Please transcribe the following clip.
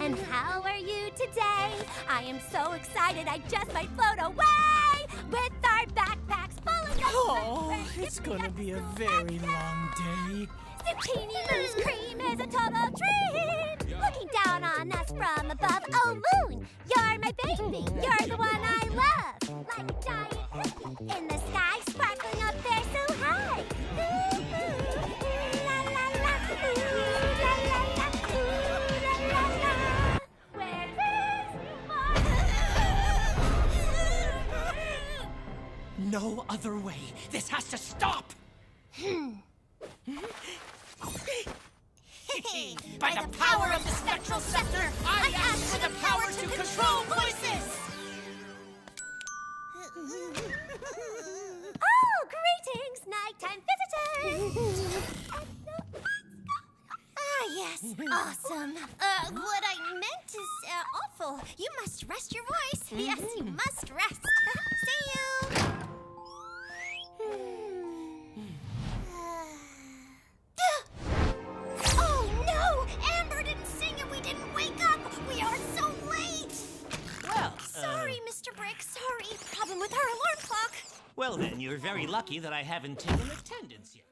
And how are you today? I am so excited I just might float away with our backpacks full of Oh, it's gonna be a very long day. Zucchini mousse cream is a total treat. Looking down on us from above. Oh, moon, you're my baby. You're the one I love. Like a giant cookie in the sky, sparkling up there so high. Ooh, ooh, la la la. Ooh, la la la. Ooh, la la la. Where is No other way. This has to stop. By the power of the spectral scepter, I ask for the power to control voices! Oh, greetings, nighttime visitors! Ah, yes, awesome. What I meant is awful. You must rest your voice. Yes, you must rest. See you. Oh no! Amber didn't sing and we didn't wake up. We are so late. Well, Sorry, Mr. Brick. Sorry. Problem with our alarm clock. Well then, you're very lucky that I haven't taken attendance yet.